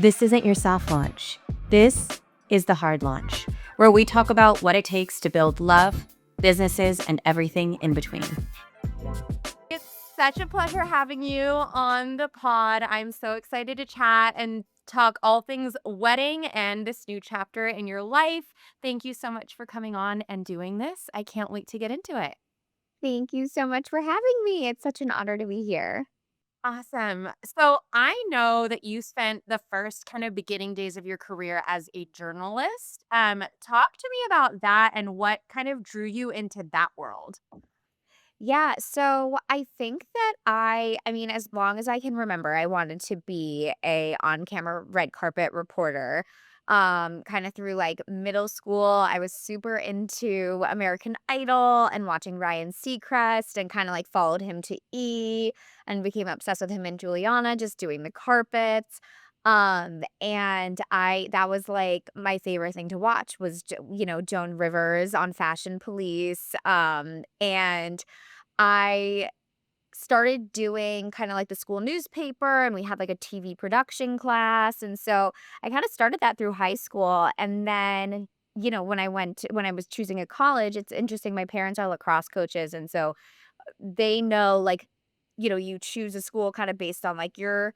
This isn't your soft launch. This is the hard launch, where we talk about what it takes to build love, businesses, and everything in between. It's such a pleasure having you on the pod. I'm so excited to chat and talk all things wedding and this new chapter in your life. Thank you so much for coming on and doing this. I can't wait to get into it. Thank you so much for having me. It's such an honor to be here. Awesome. So I know that you spent the first kind of beginning days of your career as a journalist. Talk to me about that and what kind of drew you into that world. Yeah, so I think that I mean, as long as I can remember, I wanted to be a on-camera red carpet reporter. Kind of through like middle school, I was super into American Idol and watching Ryan Seacrest and kind of like followed him to and became obsessed with him and Juliana just doing the carpets. And I that was like my favorite thing to watch was Joan Rivers on Fashion Police. And I started doing kinda like the school newspaper, and we had, like, a TV production class, and so I kinda started that through high school, and then, when I was choosing a college, it's interesting, my parents are lacrosse coaches, and so they know, like, you choose a school kinda based on, like, your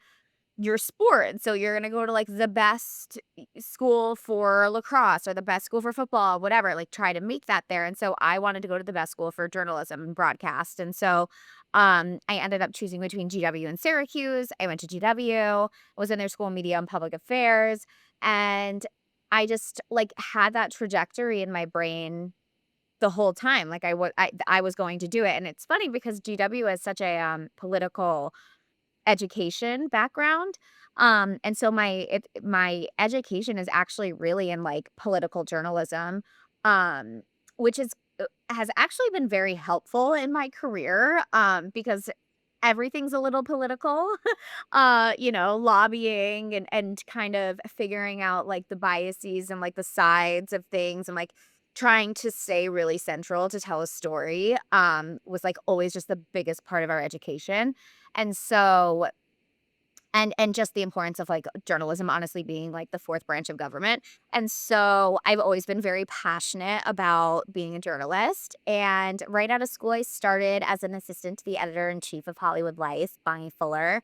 sport. So you're gonna go to, like, the best school for lacrosse or the best school for football, whatever, like, try to make that there, and so I wanted to go to the best school for journalism and broadcast, and so, I ended up choosing between GW and Syracuse. I went to GW, was in their school media and public affairs, and I just, like, had that trajectory in my brain the whole time, like, I was going to do it, and it's funny because GW is such a, political education background. And so my education is actually really in like political journalism, um, which has actually been very helpful in my career, because everything's a little political. Lobbying and kind of figuring out like the biases and like the sides of things and like trying to stay really central to tell a story was like always just the biggest part of our education. And so and just the importance of, like, journalism honestly being, like, the 4th branch of government, and so I've always been very passionate about being a journalist, and right out of school, I started as an assistant to the editor-in-chief of Hollywood Life, Bonnie Fuller,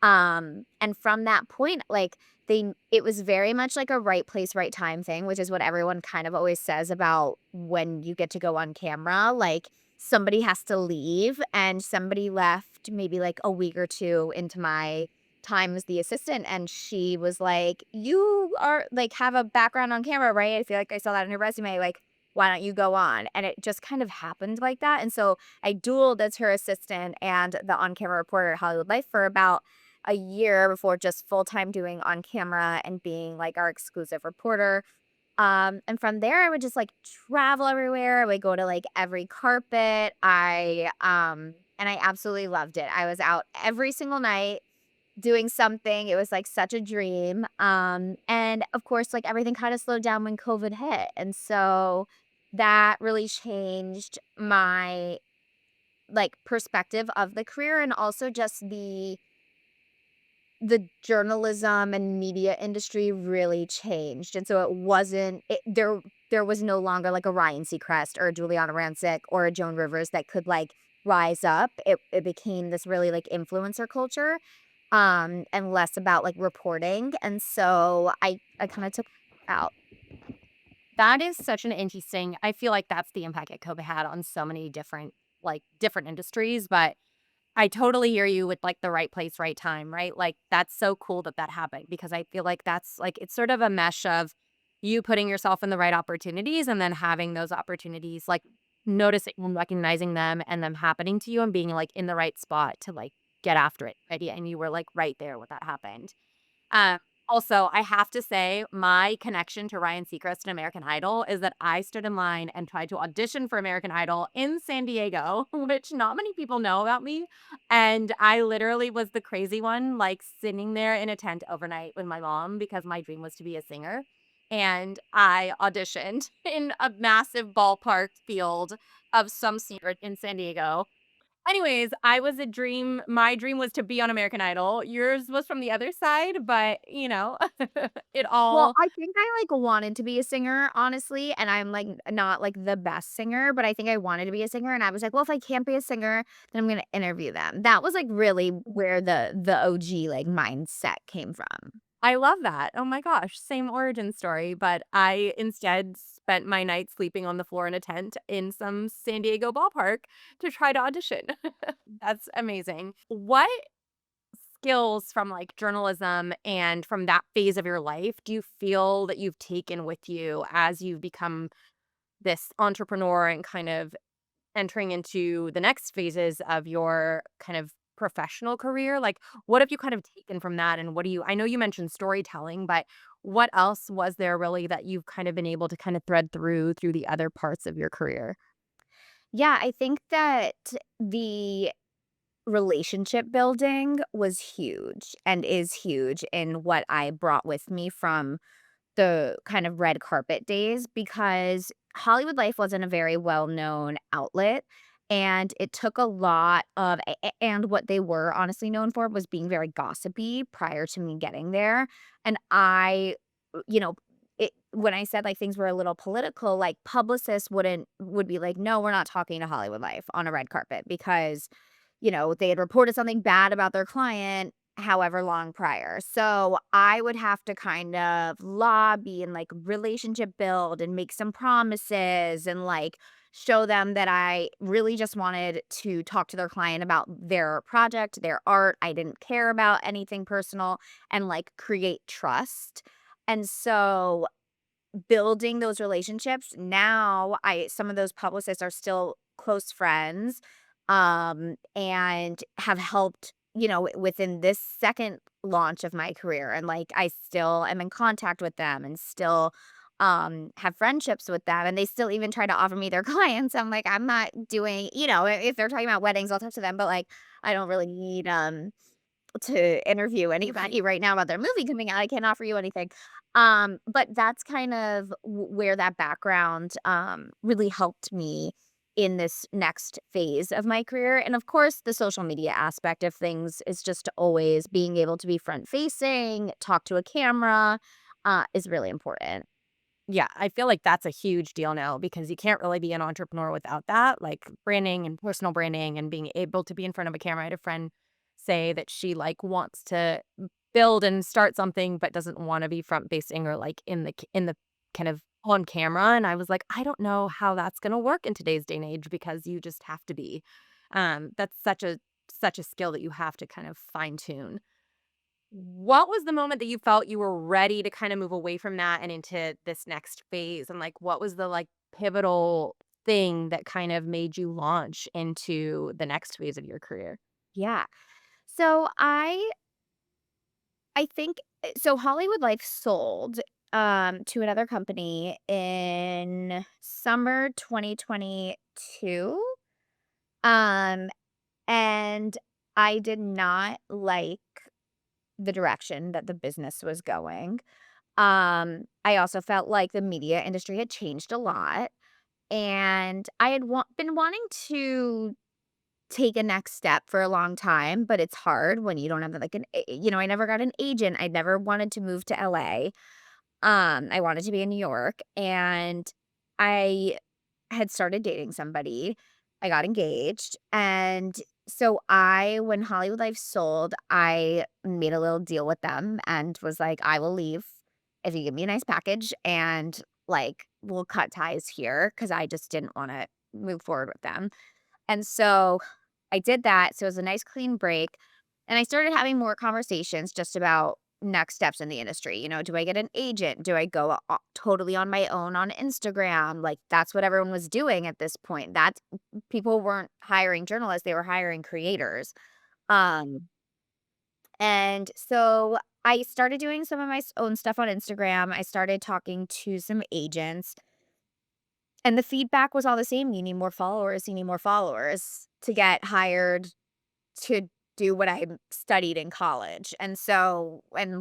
and from that point, like, it was very much like a right place, right time thing, which is what everyone kind of always says about when you get to go on camera, like, somebody has to leave, and somebody left maybe, like, a week or 2 into my time as the assistant, and she was like, "You are like, have a background on camera, right? I feel like I saw that on your resume, like, why don't you go on?" And it just kind of happened like that, and so I dueled as her assistant and the on-camera reporter at Hollywood Life for about a year before just full-time doing on camera and being, like, our exclusive reporter. And from there, I would just, like, travel everywhere. I would go to, like, every carpet. And I absolutely loved it. I was out every single night doing something. It was, like, such a dream. And of course, like, everything kinda slowed down when COVID hit, and so that really changed my, like, perspective of the career and also just the journalism and media industry really changed, and so it wasn't it there was no longer, like, a Ryan Seacrest or a Juliana Rancic or a Joan Rivers that could, like, rise up. It became this really, like, influencer culture, and less about, like, reporting, and so I kinda took out. That is such an interesting. I feel like that's the impact that COVID had on so many different industries, but I totally hear you with, like, the right place, right time, right? Like, that's so cool that that happened because I feel like that's, like, it's sort of a mesh of you putting yourself in the right opportunities and then having those opportunities, like, noticing and recognizing them and them happening to you and being, like, in the right spot to, like, get after it, right? And you were, like, right there when that happened. Um, Also, I have to say my connection to Ryan Seacrest and American Idol is that I stood in line and tried to audition for American Idol in San Diego, which not many people know about me. And I literally was the crazy one, like sitting there in a tent overnight with my mom because my dream was to be a singer. And I auditioned in a massive ballpark field of some secret in San Diego Anyways, I was a dream my dream was to be on American Idol. Yours was from the other side, but, it Well, all I think I, like, wanted to be a singer, honestly, and I'm, like, not, like, the best singer, but I think I wanted to be a singer, and I was like, "Well, if I can't be a singer, then I'm gonna interview them." That was, like, really where the OG, like, mindset came from. I love that. Oh my gosh, same origin story, but I instead spent my night sleeping on the floor in a tent in some San Diego ballpark to try to audition. That's amazing. What skills from, like, journalism and from that phase of your life do you feel that you've taken with you as you've become this entrepreneur and kind of entering into the next phases of your kind of professional career? Like, what have you kind of taken from that? And what do you, I know you mentioned storytelling, but what else was there really that you've kind of been able to kind of thread through the other parts of your career? Yeah, I think that the relationship building was huge and is huge in what I brought with me from the kind of red carpet days because Hollywood Life wasn't a very well-known outlet, and it took a lot of and what they were honestly known for was being very gossipy prior to me getting there, and you know, when I said, like, things were a little political, like, publicists would be like, "No, we're not talking to Hollywood Life on a red carpet," because they had reported something bad about their client however long prior. So I would have to kind of lobby and like relationship build and make some promises and like show them that I really just wanted to talk to their client about their project, their art. I didn't care about anything personal and like create trust. And so building those relationships, now I some of those publicists are still close friends, and have helped, within this second launch of my career, and, like, I still am in contact with them and still, have friendships with them, and they still even try to offer me their clients. I'm like, "I'm not doing" if they're talking about weddings, I'll talk to them, but, like, I don't really need, to interview anybody right now about their movie coming out. I can't offer you anything. But that's kind of where that background really helped me in this next phase of my career. And of course, the social media aspect of things is just always being able to be front facing, talk to a camera, is really important. Yeah, I feel like that's a huge deal now because you can't really be an entrepreneur without that, like branding and personal branding and being able to be in front of a camera. I had a friend say that she like wants to build and start something but doesn't want to be front facing or like in the kind of on camera, and I was like, I don't know how that's going to work in today's day and age because you just have to be. That's such a skill that you have to kind of fine tune. What was the moment that you felt you were ready to kinda move away from that and into this next phase? And, like, what was the, like, pivotal thing that kind of made you launch into the next phase of your career? Yeah. So I think so Hollywood Life sold to another company in summer 2022. Um and I did not like the direction that the business was going. I also felt like the media industry had changed a lot, and I had been wanting to take a next step for a long time, but it's hard when you don't have like I never got an agent. I never wanted to move to LA. I wanted to be in New York, and I had started dating somebody. I got engaged, and so when Hollywood Life sold, I made a little deal with them and was like, "I will leave if you give me a nice package, and, like, we'll cut ties here because I just didn't wanna move forward with them." And so I did that, so it was a nice clean break, and I started having more conversations just about next steps in the industry. Do I get an agent? Do I go totally on my own on Instagram? Like, that's what everyone was doing at this point. That's People weren't hiring journalists, they were hiring creators. Um, and so I started doing some of my own stuff on Instagram. I started talking to some agents, and the feedback was all the same. You need more followers, you need more followers to get hired to do what I studied in college. And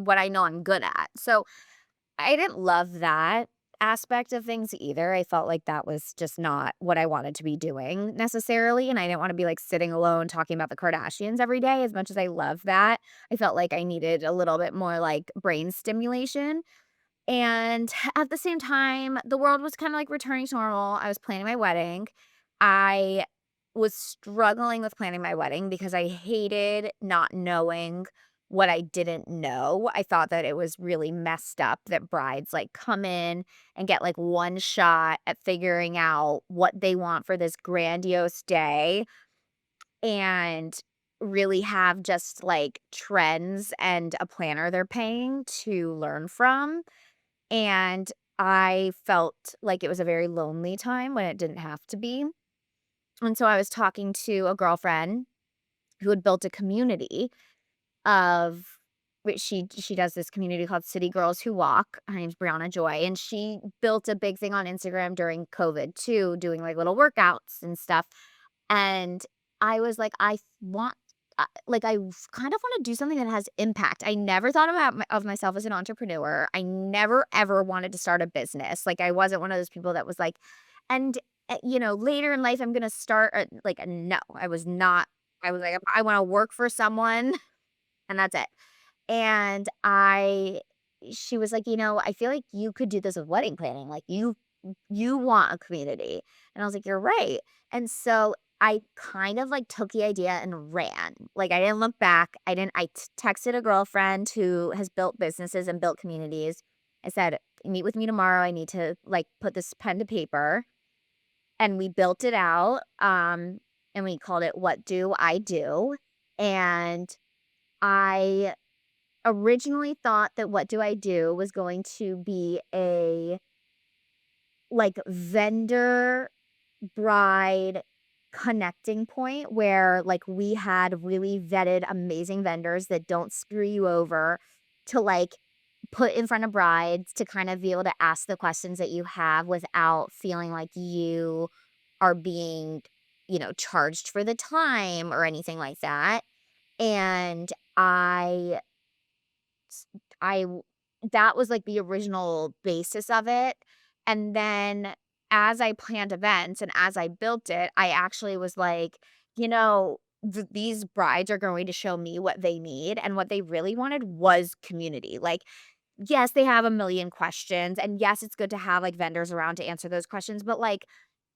what I know I'm good at. So I didn't love that aspect of things either. I felt like that was just not what I wanted to be doing necessarily, and I didn't wanna be, like, sitting alone talking about the Kardashians every day as much as I love that. I felt like I needed a little bit more, like, brain stimulation, and at the same time, the world was kinda, like, returning to normal. I was planning my wedding. I was struggling with planning my wedding because I hated not knowing what I didn't know. I thought that it was really messed up that brides, like, come in and get, like, one shot at figuring out what they want for this grandiose day and really have just, like, trends and a planner they're paying to learn from. And I felt like it was a very lonely time when it didn't have to be. And so I was talking to a girlfriend who had built a community of which she does this community called City Girls Who Walk. Her name's Brianna Joy, and she built a big thing on Instagram during COVID too, doing like little workouts and stuff. And I was like, I kind of want to do something that has impact. I never thought of myself as an entrepreneur. I never ever wanted to start a business. Like I wasn't one of those people that was like, and later in life I'm gonna start. No, I was not. I was like, I want to work for someone, and that's it. And she was like, I feel like you could do this with wedding planning. Like you want a community. And I was like, you're right. And so I kind of like took the idea and ran. Like I didn't look back. Texted a girlfriend who has built businesses and built communities. I said, meet with me tomorrow. I need to like put this pen to paper. And we built it out. And we called it What Do I Do? And I originally thought that What Do I Do was going to be a, like, vendor bride connecting point where, like, we had really vetted amazing vendors that don't screw you over to, like, put in front of brides to kind of be able to ask the questions that you have without feeling like you are being, charged for the time or anything like that. And s I w that was, like, the original basis of it, and then as I planned events and as I built it, I actually was like, these brides are going to show me what they need, and what they really wanted was community, like, yes, they have a million questions, and yes, it's good to have, like, vendors around to answer those questions, but, like,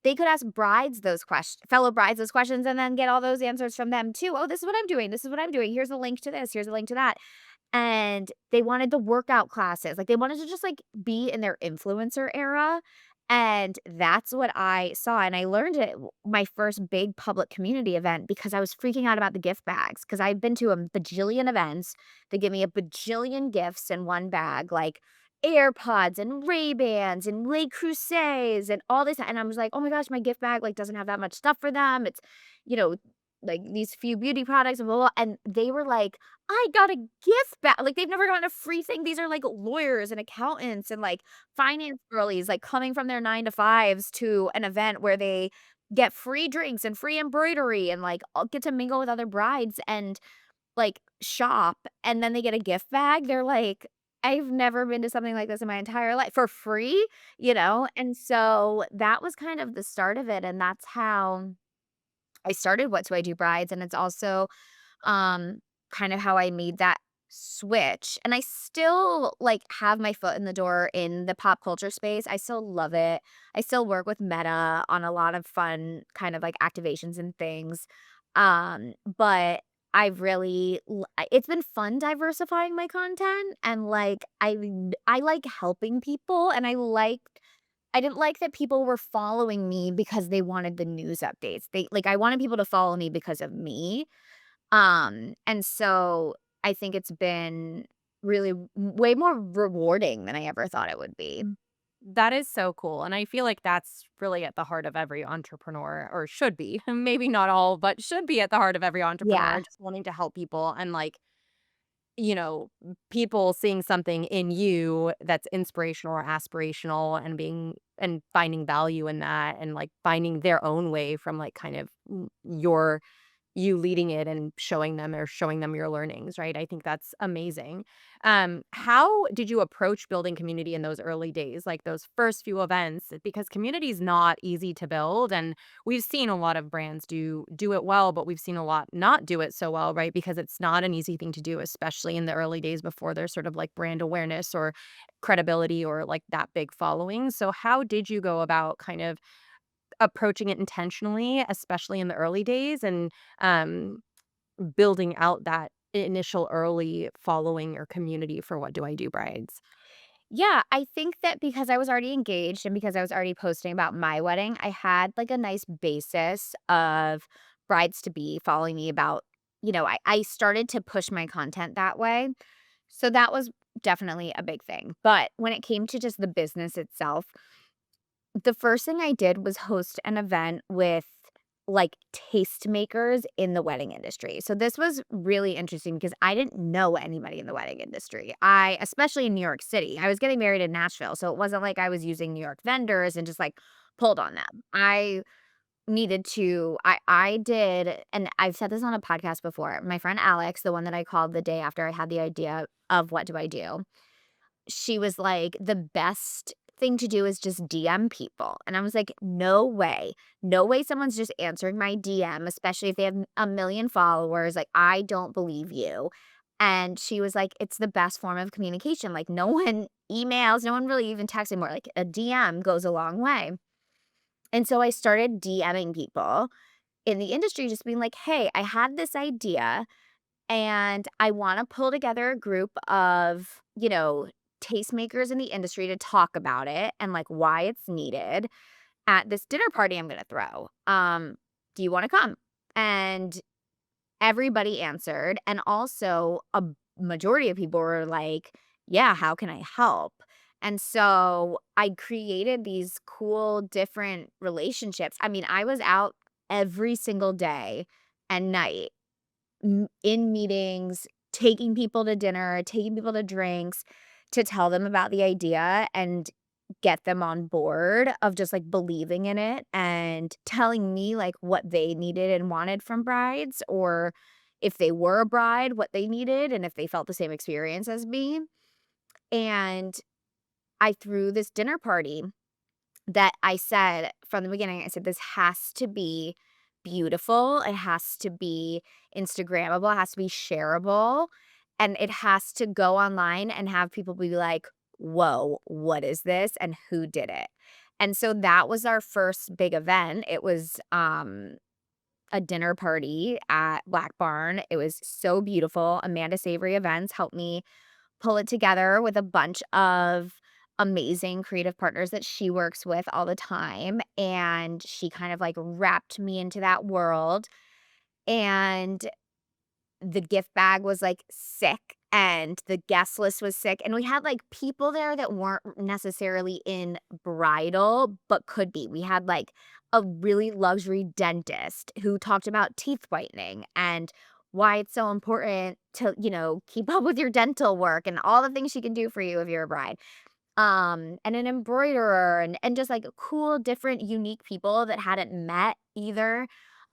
they could ask brides those questions, fellow brides those questions and then get all those answers from them too. "Oh, this is what I'm doing. This is what I'm doing. Here's a link to this. Here's a link to that." And they wanted the workout classes, like, they wanted to just, like, be in their influencer era, and that's what I saw, and I learned it my first big public community event because I was freaking out about the gift bags because 'cause I've been to a bajillion events. They give me a bajillion gifts in one bag, like AirPods and Ray-Bans and Le Creuset and all this, and I was like, "Oh my gosh, my gift bag, like, doesn't have that much stuff for them. It's, you know, like, these few beauty products and blah, blah," and they were like, I got a gift bag. Like, they've never gotten a free thing. These are, like, lawyers and accountants and, like, finance girlies, like, coming from their 9 to 5s to an event where they get free drinks and free embroidery and, like, get to mingle with other brides and, like, shop, and then they get a gift bag. They're like, "I've never been to something like this in my entire life for free," And so that was kind of the start of it, and that's how I started What Do I Do Brides, and it's also um, kind of how I made that switch. And I still like have my foot in the door in the pop culture space. I still love it. I still work with Meta on a lot of fun kind of like activations and things. But I've really it's been fun diversifying my content and like I like helping people and I didn't like that people were following me because they wanted the news updates. I wanted people to follow me because of me, and so I think it's been really way more rewarding than I ever thought it would be. That is so cool, and I feel like that's really at the heart of every entrepreneur, or should be. Maybe not all, but should be at the heart of every Yeah. entrepreneur, just wanting to help people and, like, people seeing something in you that's inspirational or aspirational and finding value in that and, like, finding their own way from, like, kind of your you leading it and showing them your learnings, right? I think that's amazing. How did you approach building community in those early days, like those first few events? Because community is not easy to build, and we've seen a lot of brands do it well, but we've seen a lot not do it so well, right? Because it's not an easy thing to do, especially in the early days before there's sort of like brand awareness or credibility or like that big following. So how did you go about kind of approaching it intentionally, especially in the early days, and um, building out that initial early following or community for What Do I Do Brides? Yeah, I think that because I was already engaged and because I was already posting about my wedding, I had like a nice basis of brides to be following me about, I started to push my content that way. So that was definitely a big thing. But when it came to just the business itself, the first thing I did was host an event with like tastemakers in the wedding industry. So this was really interesting because I didn't know anybody in the wedding industry. Especially in New York City. I was getting married in Nashville, so it wasn't like I was using New York vendors and just like pulled on them. I did, and I've said this on a podcast before. My friend Alex, the one that I called the day after I had the idea of What Do I Do, she was like, "The best thing to do is just DM people." And I was like, "No way. No way someone's just answering my DM, especially if they have a million followers. Like, I don't believe you." And she was like, "It's the best form of communication. Like, no one emails, no one really even texts anymore. Like, a DM goes a long way." And so I started DMing people in the industry, just being like, "Hey, I had this idea and I want to pull together a group of, tastemakers in the industry to talk about it and like why it's needed at this dinner party I'm going to throw. Do you want to come?" And everybody answered. And also, a majority of people were like, "Yeah, how can I help?" And so I created these cool, different relationships. I mean, I was out every single day and night in meetings, taking people to dinner, taking people to drinks to tell them about the idea and get them on board of just like believing in it and telling me like what they needed and wanted from brides, or if they were a bride, what they needed and if they felt the same experience as me. And I threw this dinner party that I said from the beginning, I said, "This has to be beautiful. It has to be Instagrammable. It has to be shareable. And it has to go online and have people be like, 'Whoa, what is this? And who did it?'" And so that was our first big event. It was a dinner party at Black Barn. It was so beautiful. Amanda Savory Events helped me pull it together with a bunch of amazing creative partners that she works with all the time, and she kind of like wrapped me into that world. And the gift bag was like sick and the guest list was sick, and we had like people there that weren't necessarily in bridal but could be. We had like a really luxury dentist who talked about teeth whitening and why it's so important to, keep up with your dental work and all the things she can do for you if you're a bride. And an embroiderer and just like cool, different, unique people that hadn't met either.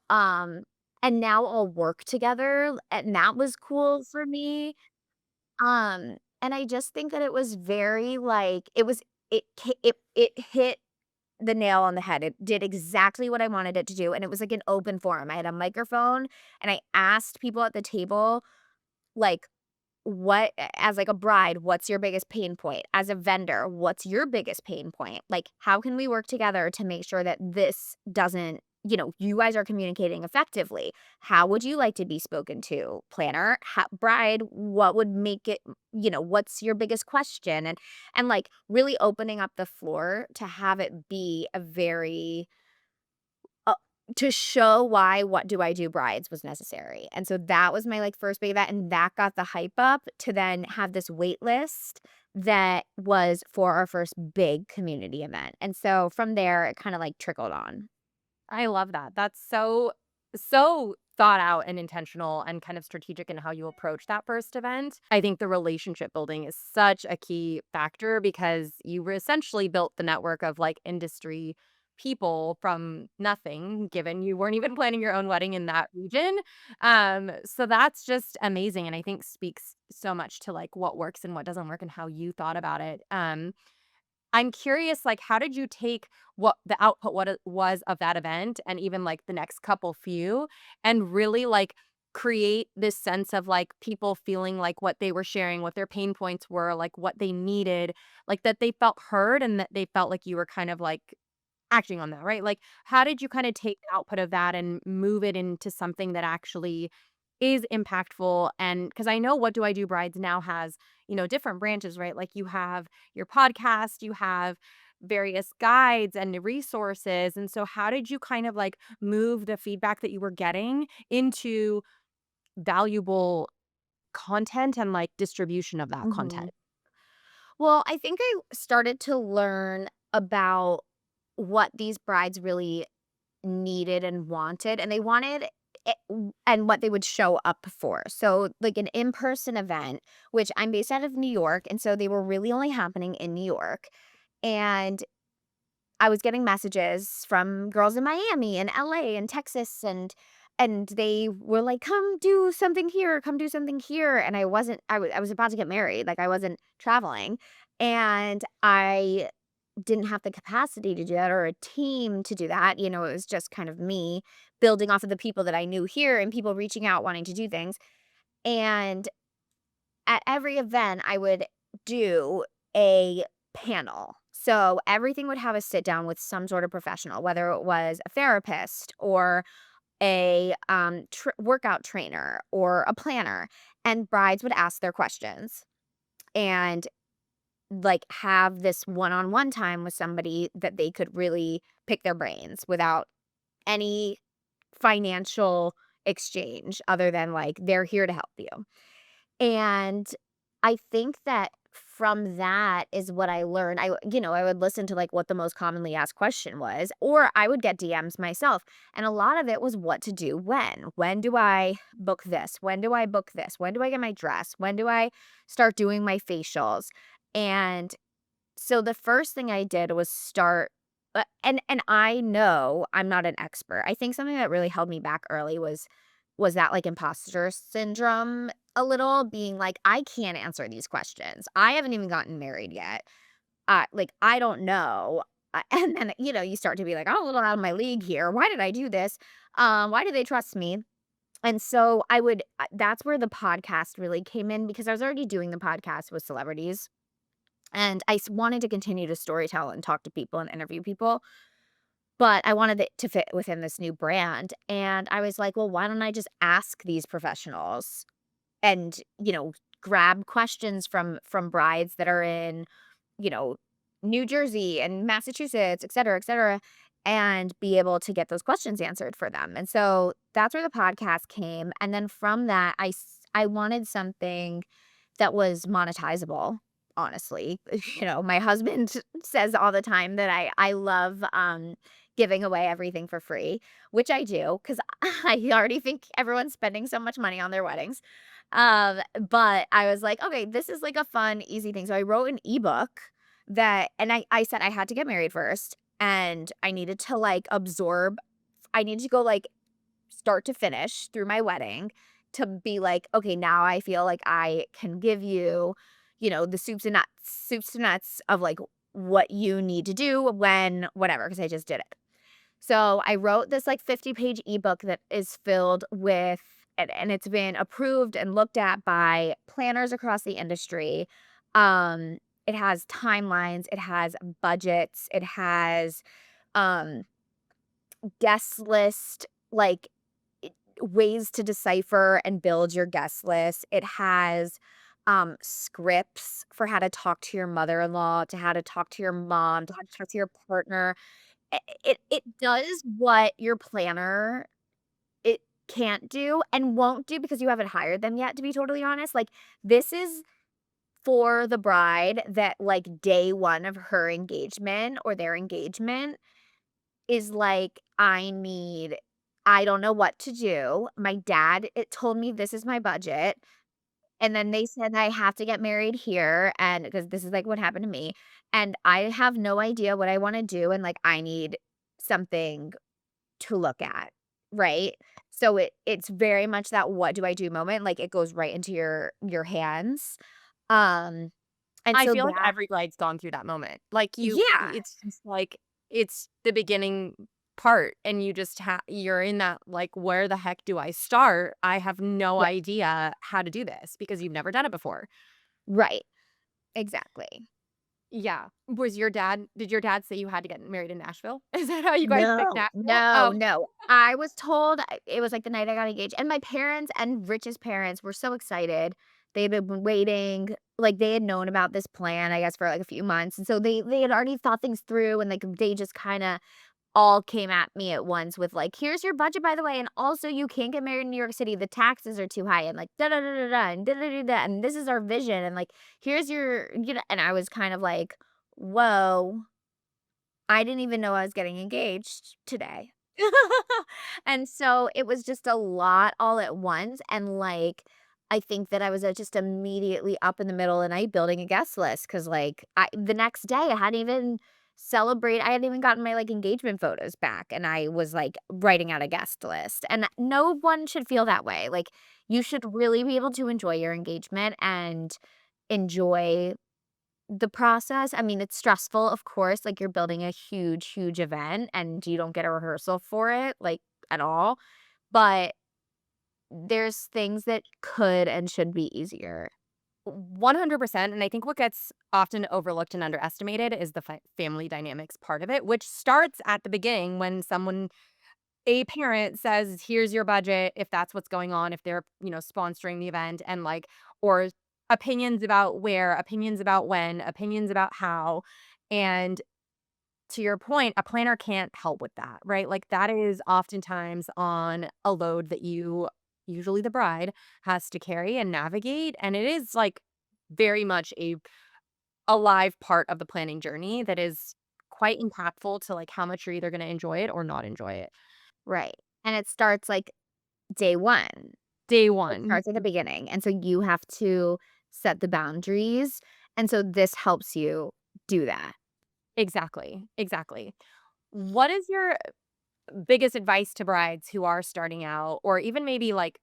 Um, and now all work together, and that was cool for me. And I just think that it was very, like, it hit the nail on the head. It did exactly what I wanted it to do, and it was like an open forum. I had a microphone, and I asked people at the table, like, what as like a bride, what's your biggest pain point? As a vendor, what's your biggest pain point? Like, how can we work together to make sure that this doesn't, you guys are communicating effectively? How would you like to be spoken to? Planner, bride, what would make it, what's your biggest question? And like really opening up the floor to have it be a very uh, to show why What Do I Do Brides was necessary. And so that was my, like, first big event, and that got the hype up to then have this wait list that was for our first big community event. And so from there, it kinda, like, trickled on. I love that. That's so thought out and intentional and kind of strategic in how you approach that first event. I think the relationship building is such a key factor because you essentially built the network of like industry people from nothing, given you weren't even planning your own wedding in that region. So that's just amazing, and I think speaks so much to like what works and what doesn't work and how you thought about it. I'm curious, like, how did you take what the output what it was of that event and even, like, the next couple few and really, like, create this sense of, like, people feeling like what they were sharing, what their pain points were, like, what they needed, like, that they felt heard and that they felt like you were kind of, like, acting on that, right? Like, how did you kinda take the output of that and move it into something that actually is impactful? And because I know What Do I Do Brides now has, different branches, right? Like, you have your podcast, you have various guides and resources, and so how did you kind of, like, move the feedback that you were getting into valuable content and, like, distribution of that Hmm. content? Well, I think I started to learn about what these brides really needed and wanted, and they wanted and what they would show up for. So, like an in-person event, which I'm based out of New York, and so they were really only happening in New York. And I was getting messages from girls in Miami and LA and Texas, and they were like, "Come do something here, come do something here." And I was about to get married, like I wasn't traveling. And I didn't have the capacity to do that or a team to do that. It was just kind of me building off of the people that I knew here and people reaching out wanting to do things. And at every event, I would do a panel. So everything would have a sit down with some sort of professional, whether it was a therapist or a workout trainer or a planner, and brides would ask their questions and like have this one-on-one time with somebody that they could really pick their brains without any financial exchange other than like they're here to help you. And I think that from that is what I learned. I would listen to like what the most commonly asked question was, or I would get DMs myself. And a lot of it was what to do when. When do I book this? When do I book this? When do I get my dress? When do I start doing my facials? And so the first thing I did was start and I know I'm not an expert. I think something that really held me back early was that like imposter syndrome a little being like I can't answer these questions. I haven't even gotten married yet. Like I don't know. And then you start to be like, "I'm a little out of my league here. Why did I do this? Why do they trust me?" And so that's where the podcast really came in because I was already doing the podcast with celebrities and wanted to continue to storytell and talk to people and interview people, but I wanted it to fit within this new brand. And I was like, well, why don't I just ask these professionals and, grab questions from brides that are in, you know, New Jersey and Massachusetts, et cetera, and be able to get those questions answered for them. And so that's where the podcast came. And then from that, I wanted something that was monetizable, honestly. My husband says all the time that I love giving away everything for free, which I do because I already think everyone's spending so much money on their weddings. But I was like, okay, this is like a fun, easy thing. So I wrote an ebook and I said I had to get married first and I needed to like I needed to go like start to finish through my wedding to be like, okay, now I feel like I can give you, the soups to nuts of like what you need to do when, whatever, because I just did it. So I wrote this like 50-page ebook that is filled with, and it's been approved and looked at by planners across the industry. It has timelines, it has budgets, it has um, guest list, like ways to decipher and build your guest list. It has scripts for how to talk to your mother-in-law, to how to talk to your mom, to how to talk to your partner. It does what your planner it can't do and won't do because you haven't hired them yet, to be totally honest. Like, this is for the bride that, like, day 1 of her engagement or their engagement is like, I don't know what to do. My dad, it told me this is my budget, and then they said I have to get married here and because this is, like, what happened to me, and I have no idea what I wanna do, and, like, I need something to look at, right? So it's very much that what do I do moment, like, it goes right into your hands, um, and I so feel like that every bride's gone through that moment. Like, yeah, it's just like, it's the beginning part, and you just you're in that, like, "Where the heck do I start? I have no yeah, idea how to do this," because you've never done it before. right, exactly. Yeah. Did your dad say you had to get married in Nashville? Is that how you guys picked No, Nashville? no, Oh, no. I was told it was, like, the night I got engaged, and my parents and Rich's parents were so excited. They had been waiting, like, they had known about this plan, I guess, for, like, a few months, and so they had already thought things through, and, like, they just kinda all came at me at once with, like, "Here's your budget, by the way, and also you can't get married in New York City, the taxes are too high," and, like, da da da da da, and da da da da, and this is our vision, and, like, here's your and I was kind of like, "Whoa." I didn't even know I was getting engaged today. And so it was just a lot all at once, and, like, I think that I was, just immediately up in the middle of the night building a guest list because, like, the next day, I hadn't even gotten my, like, engagement photos back, and I was, like, writing out a guest list, and no one should feel that way, like, you should really be able to enjoy your engagement and enjoy the process. I mean, it's stressful, of course, like, you're building a huge, huge event, and you don't get a rehearsal for it, like, at all, but there's things that could and should be easier. 100%, and I think what gets often overlooked and underestimated is the family dynamics part of it, which starts at the beginning when a parent says, "Here's your budget," if that's what's going on, if they're, sponsoring the event, and, like, or opinions about where, opinions about when, opinions about how, and to your point, a planner can't help with that, right? Like, that is oftentimes on a load that usually the bride, has to carry and navigate, and it is, like, very much a live part of the planning journey that is quite impactful to, like, how much you're either gonna enjoy it or not enjoy it. Right, and it starts, like, day 1. Day It 1. starts at the beginning, and so you have to set the boundaries, and so this helps you do that. Exactly, exactly. What is your biggest advice to brides who are starting out or even maybe, like,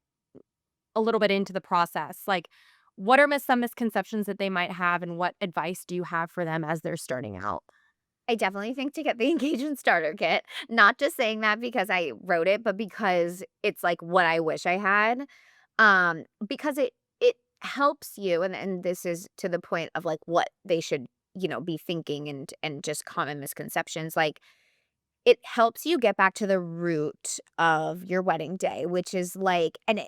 a little bit into the process? Like, what are some misconceptions that they might have, and what advice do you have for them as they're starting out? I definitely think to get the engagement starter kit, not just saying that because I wrote it, but because it's, like, what I wish I had. Because it helps you, and this is to the point of, like, what they should, be thinking and just common misconceptions, like, it helps you get back to the root of your wedding day, which is, like and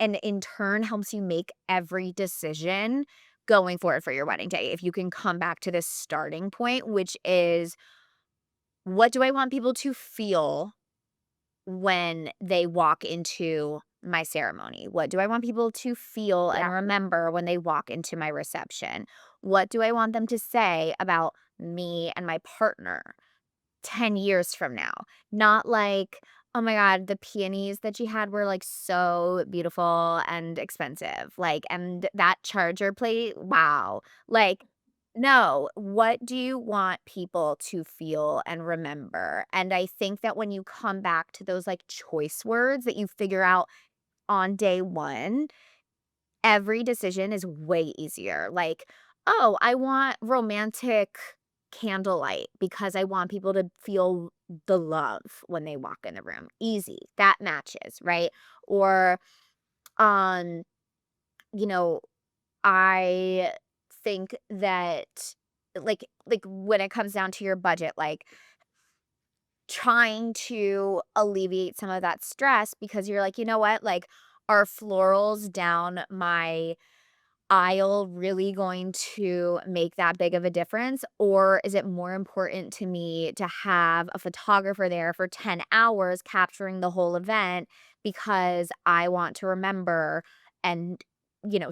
in turn helps you make every decision going forward for your wedding day. If you can come back to this starting point, which is, what do I want people to feel when they walk into my ceremony? What do I want people to feel and Yeah. remember when they walk into my reception? What do I want them to say about me and my partner 10 years from now? Not like, "Oh my god, the peonies that she had were, like, so beautiful and expensive." Like, "And that charger plate, wow." Like, no, what do you want people to feel and remember? And I think that when you come back to those, like, choice words that you figure out on day 1, every decision is way easier. Like, "Oh, I want romantic candlelight because I want people to feel the love when they walk in the room." Easy. That matches, right? Or, um, you know, I think that, like, when it comes down to your budget, like, trying to alleviate some of that stress because you're like, "You know what? Like, are florals down my aisle really going to make that big of a difference? Or is it more important to me to have a photographer there for 10 hours capturing the whole event because I want to remember and,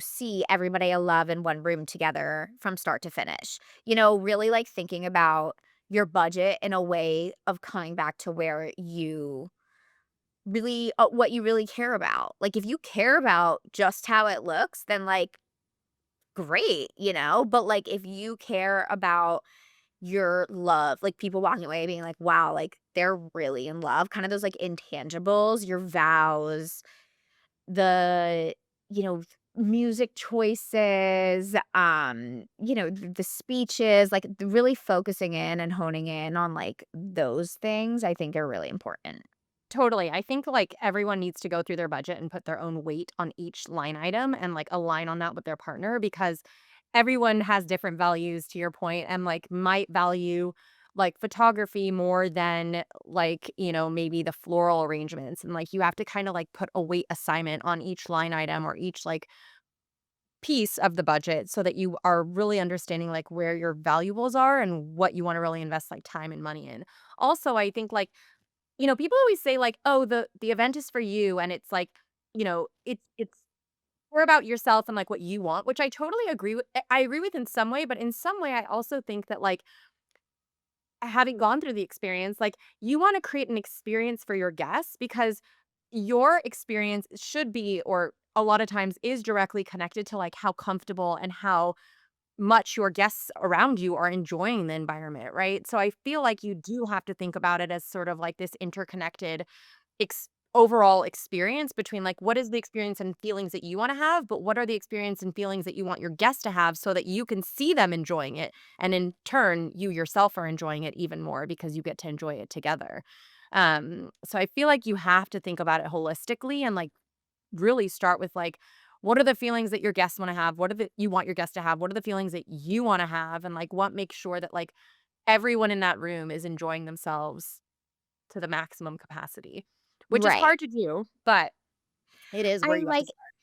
see everybody I love in one room together from start to finish?" Really, like, thinking about your budget in a way of coming back to where you really what you really care about. Like, if you care about just how it looks, then, like, great, but, like, if you care about your love, like, people walking away being like, "Wow, like, they're really in love, kind of those, like, intangibles, your vows, the, you know, music choices, the speeches, like, really focusing in and honing in on, like, those things, I think are really important. Totally. I think, like, everyone needs to go through their budget and put their own weight on each line item and, like, align on that with their partner because everyone has different values, to your point, and, like, might value, like, photography more than, like, maybe the floral arrangements, and, like, you have to kinda, like, put a weight assignment on each line item or each, like, piece of the budget so that you are really understanding, like, where your valuables are and what you wanna really invest, like, time and money in. Also, I think, like, people always say like, "Oh, the event is for you," and it's like, it's more about yourself and like what you want, which I totally agree with. I agree with in some way, but in some way, I also think that like having gone through the experience, like you want to create an experience for your guests because your experience should be, or a lot of times is directly connected to like how comfortable and how much your guests around you are enjoying the environment, right? So I feel like you do have to think about it as sort of like this interconnected overall experience between like what is the experience and feelings that you want to have, but what are the experience and feelings that you want your guests to have so that you can see them enjoying it. And in turn, you yourself are enjoying it even more because you get to enjoy it together. So I feel like you have to think about it holistically and like really start with like, what are the feelings that your guests want to have? What are the you want your guests to have? What are the feelings that you want to have? And like what makes sure that like everyone in that room is enjoying themselves to the maximum capacity, which is Right. hard to do, but it is where I you have to like start.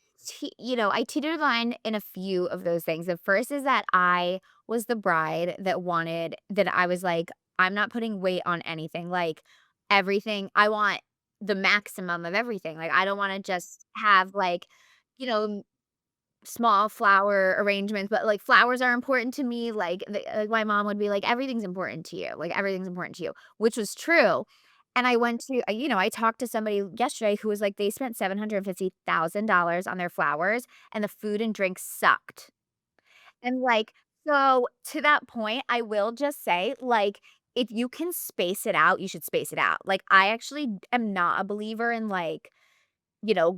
I teetered the line in a few of those things. The first is that I was the bride that I was like, I'm not putting weight on anything. Like everything, I want the maximum of everything. Like I don't want to just have like, you know, small flower arrangements, but, like, flowers are important to me, like, my mom would be like, "Everything's important to you, like, everything's important to you," which was true, and I went to I talked to somebody yesterday who was like, they spent $750,000 on their flowers, and the food and drinks sucked, and, like so, to that point, I will just say, like, if you can space it out, you should space it out, like, I actually am not a believer in, like,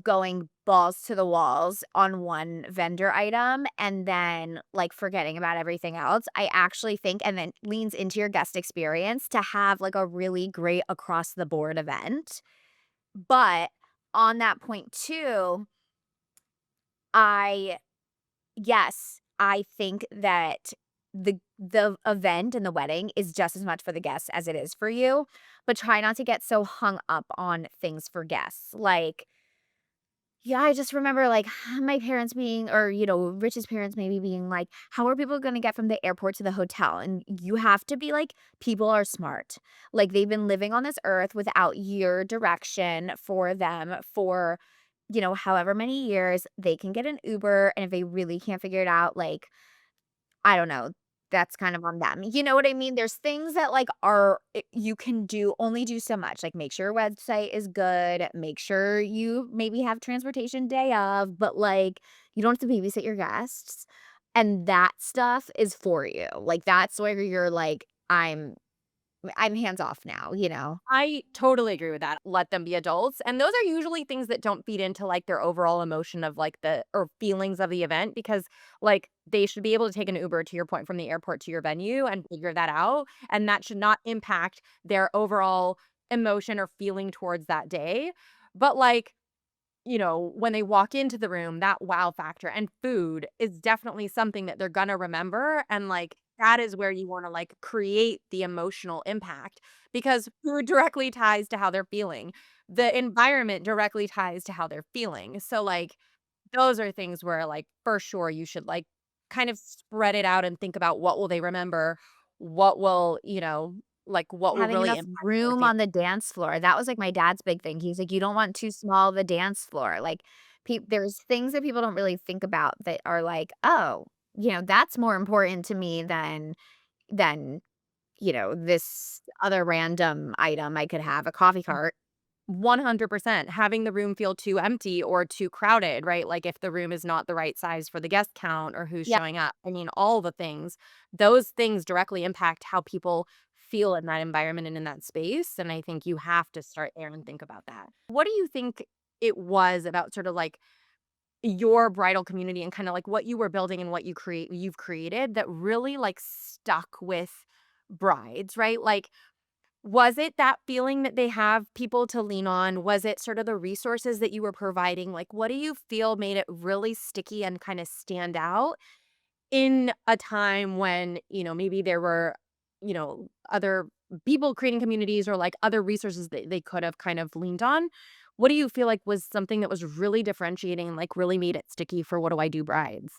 going balls to the walls on one vendor item and then, like, forgetting about everything else. I actually think and then leans into your guest experience to have, like, a really great across the board event. But on that point too, I yes, I think that the event and the wedding is just as much for the guests as it is for you, but try not to get so hung up on things for guests. Like, yeah, I just remember, like, my parents being or, Rich's parents maybe being like, "How are people gonna get from the airport to the hotel?" And you have to be like, people are smart. Like, they've been living on this earth without your direction for them for, however many years. They can get an Uber, and if they really can't figure it out, like, I don't know. That's kind of on them. You know what I mean? There's things that, like, you can only do so much. Like, make sure your website is good, make sure you maybe have transportation day of, but, like, you don't have to babysit your guests, and that stuff is for you. Like, that's where you're like, I'm hands off now, you know? I totally agree with that. Let them be adults, and those are usually things that don't feed into, like, their overall emotion of, like, the or feelings of the event because, like, they should be able to take an Uber, to your point, from the airport to your venue and figure that out, and that should not impact their overall emotion or feeling towards that day, but, like, when they walk into the room, that wow factor and food is definitely something that they're gonna remember, and, like, that is where you wanna, like, create the emotional impact because food directly ties to how they're feeling. The environment directly ties to how they're feeling, so, like, those are things where, like, for sure you should, like, kind of spread it out and think about what will they remember, what will, what will Having really enough impact their room feel. on the dance floor, that was, like, my dad's big thing. He's like, "You don't want too small of a dance floor." Like, there's things that people don't really think about that are like, "Oh, that's more important to me than, this other random item I could have, a coffee cart." 100%. Having the room feel too empty or too crowded, right? Like if the room is not the right size for the guest count or who's Yeah. showing up. I mean, all the things, those things directly impact how people feel in that environment and in that space. And I think you have to start there and think about that. What do you think it was about sort of like your bridal community and kind of like what you were building and what you've created that really like stuck with brides, right? Like, was it that feeling that they have people to lean on? Was it sort of the resources that you were providing? Like, what do you feel made it really sticky and kind of stand out in a time when, maybe there were, other people creating communities or like other resources that they could have kind of leaned on? What do you feel like was something that was really differentiating and like really made it sticky for What Do I Do brides?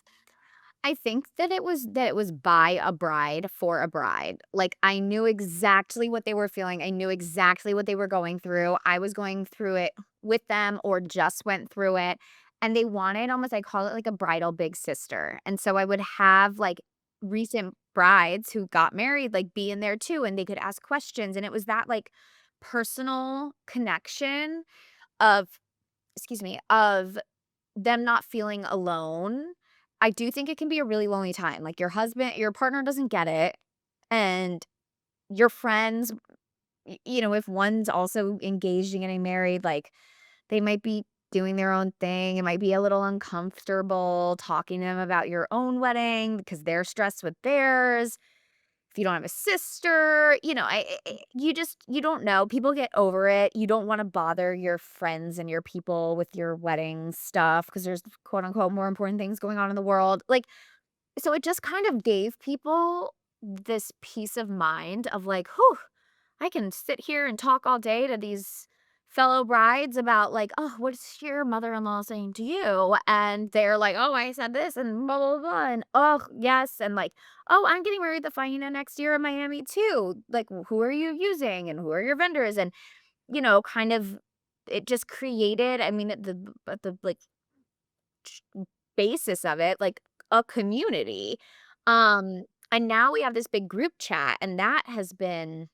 I think that it was by a bride for a bride. Like, I knew exactly what they were feeling. I knew exactly what they were going through. I was going through it with them or just went through it. And they wanted almost, I call it like a bridal big sister. And so I would have like recent brides who got married, like be in there too, and they could ask questions. And it was that like personal connection of, excuse me, of them not feeling alone. I do think it can be a really lonely time, like, your partner doesn't get it, and your friends, if one's also engaged in getting married, like, they might be doing their own thing, it might be a little uncomfortable talking to them about your own wedding because they're stressed with theirs. If you don't have a sister, you don't know. People get over it. You don't wanna bother your friends and your people with your wedding stuff because there's quote unquote "more important things going on in the world." Like, so it just kind of gave people this peace of mind of like, "Whew, I can sit here and talk all day to these fellow brides about like, oh, what's your mother-in-law saying to you?" And they're like, "Oh, I said this and blah, blah, blah." And oh, yes. And like, "Oh, I'm getting married at the Fajina next year in Miami too. Like, who are you using and who are your vendors?" And, kind of it just created, I mean, at the like basis of it, like a community. And now we have this big group chat, and that has been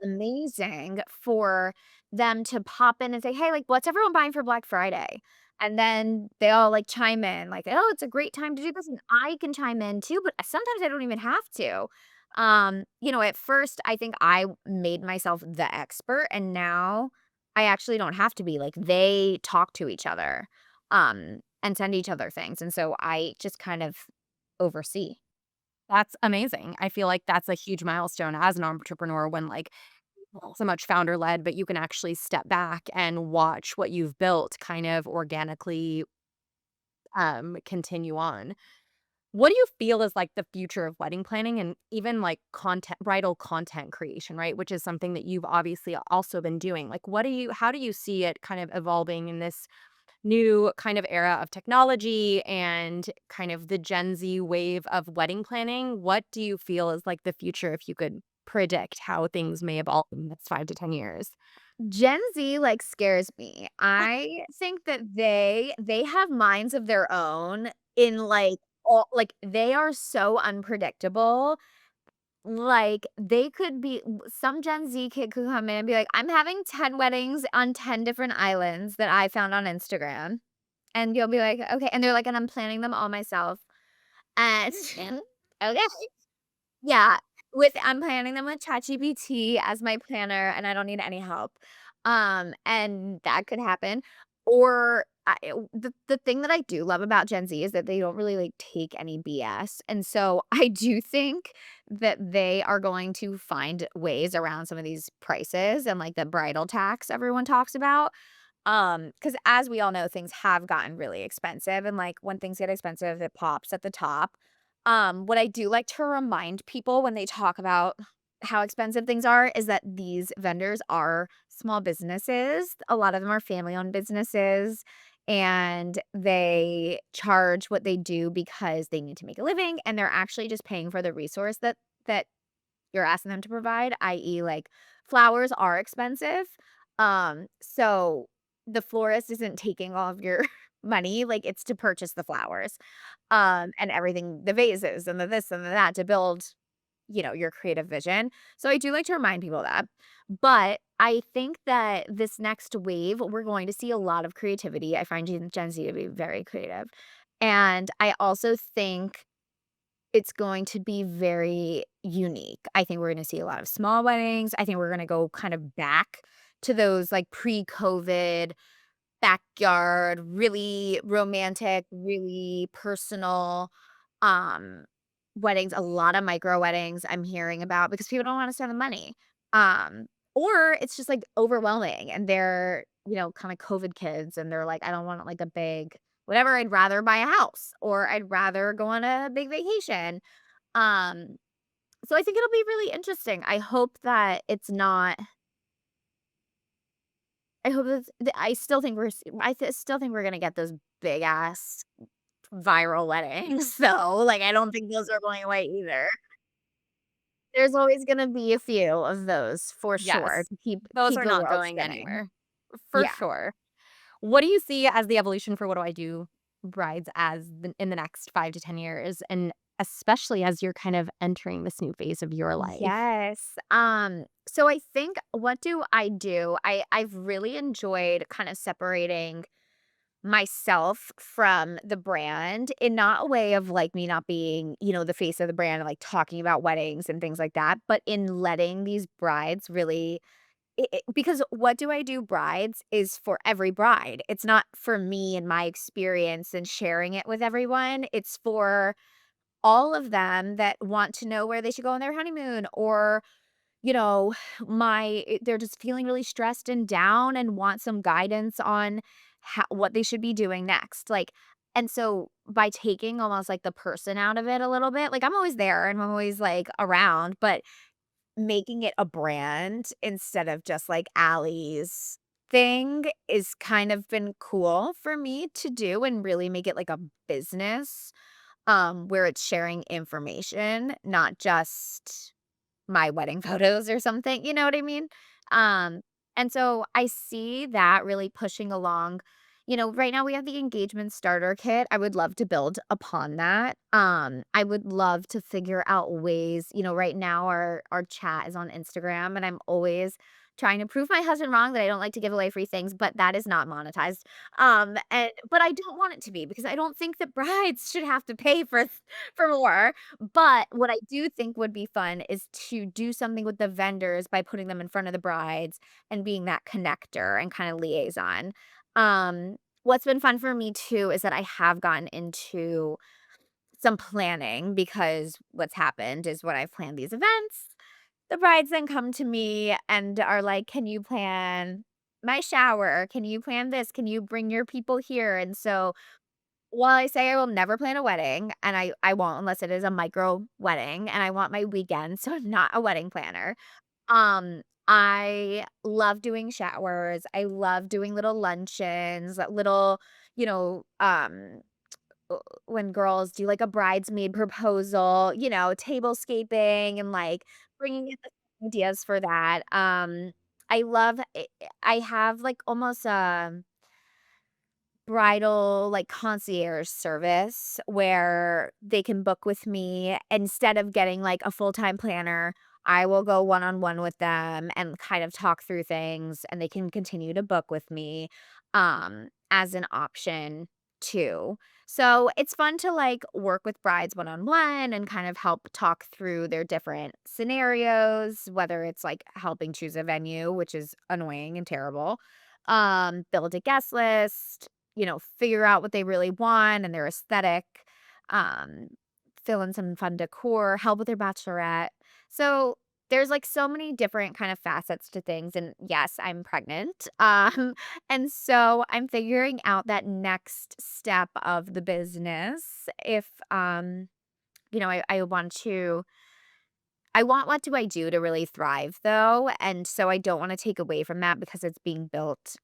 amazing for them to pop in and say, "Hey, like, what's everyone buying for Black Friday?" And then they all like chime in, like, "Oh, it's a great time to do this." And I can chime in too, but sometimes I don't even have to. At first I think I made myself the expert, and now I actually don't have to be. Like, they talk to each other, and send each other things. And so I just kind of oversee. That's amazing. I feel like that's a huge milestone as an entrepreneur when like so much founder led, but you can actually step back and watch what you've built kind of organically continue on. What do you feel is like the future of wedding planning and even like content, bridal content creation, right? Which is something that you've obviously also been doing. Like, how do you see it kind of evolving in this new kind of era of technology and kind of the Gen Z wave of wedding planning? What do you feel is like the future if you could predict how things may evolve in the next 5 to 10 years? Gen Z, like, scares me. I think that they have minds of their own in, like, all like, they are so unpredictable. Like, they could be some Gen Z kid could come in and be like, "I'm having 10 weddings on 10 different islands that I found on Instagram." And you'll be like, "Okay." And they're like, "And I'm planning them all myself." And okay. Yeah, I'm planning them with ChatGPT as my planner, and I don't need any help. And that could happen. Or the thing that I do love about Gen Z is that they don't really like take any BS. And so I do think that they are going to find ways around some of these prices and like the bridal tax everyone talks about. Because as we all know, things have gotten really expensive, and, like, when things get expensive, it pops at the top. What I do like to remind people when they talk about how expensive things are is that these vendors are small businesses. A lot of them are family-owned businesses, and they charge what they do because they need to make a living, and they're actually just paying for the resource that you're asking them to provide, i.e., like, flowers are expensive. So the florist isn't taking all of your money, like, it's to purchase the flowers, and everything, the vases and the this and the that to build, your creative vision. So I do like to remind people of that. But I think that this next wave, we're going to see a lot of creativity. I find Gen Z to be very creative. And I also think it's going to be very unique. I think we're gonna see a lot of small weddings. I think we're gonna go kind of back to those, like, pre-COVID backyard, really romantic, really personal, um, weddings, a lot of micro weddings I'm hearing about because people don't wanna spend the money. Um, or it's just, like, overwhelming and they're, kinda COVID kids and they're like, "I don't want, like, a big whatever, I'd rather buy a house or I'd rather go on a big vacation." Um, so I think it'll be really interesting. I hope that's I still think still think we're gonna get those big ass viral weddings, so, like, I don't think those are going away either. There's always gonna be a few of those for sure Yes. to keep Those are the not world going spinning. anywhere. For Yeah. sure. What do you see as the evolution for What Do I Do brides as in the next 5 to 10 years? And especially as you're kind of entering this new phase of your life? Yes. So I think what do I do? I've really enjoyed kind of separating myself from the brand in not a way of like me not being, the face of the brand and like talking about weddings and things like that, but in letting these brides really because what do I do brides is for every bride. It's not for me and my experience and sharing it with everyone. It's for all of them that want to know where they should go on their honeymoon or you know, they're just feeling really stressed and down and want some guidance on what they should be doing next. Like, and so by taking almost like the person out of it a little bit, like I'm always there and I'm always like around, but making it a brand instead of just like Allie's thing is kind of been cool for me to do and really make it like a business where it's sharing information, not just my wedding photos or something, you know what I mean? Um, and so I see that really pushing along. Right now we have the engagement starter kit. I would love to build upon that. I would love to figure out ways, right now our chat is on Instagram and I'm always trying to prove my husband wrong that I don't like to give away free things, but that is not monetized. But I don't want it to be because I don't think that brides should have to pay for more. But what I do think would be fun is to do something with the vendors by putting them in front of the brides and being that connector and kind of liaison. What's been fun for me too is that I have gotten into some planning because what's happened is when I've planned these events, the brides then come to me and are like, "Can you plan my shower? Can you plan this? Can you bring your people here?" And so while I say I will never plan a wedding, and I won't unless it is a micro wedding, and I want my weekend, so I'm not a wedding planner. I love doing showers. I love doing little luncheons, little, you know, um, when girls do like a bridesmaid proposal, tablescaping and like bringing in the ideas for that. I love. I have like almost bridal, like, concierge service where they can book with me instead of getting, like, a full-time planner. I will go one-on-one with them and kind of talk through things, and they can continue to book with me, as an option too. So, it's fun to, like, work with brides one-on-one and kind of help talk through their different scenarios, whether it's, like, helping choose a venue, which is annoying and terrible, build a guest list, figure out what they really want and their aesthetic, um, fill in some fun decor, help with their bachelorette. So there's like so many different kind of facets to things. And yes, I'm pregnant. And so I'm figuring out that next step of the business. If I want what do I do to really thrive though. And so I don't want to take away from that because it's being built.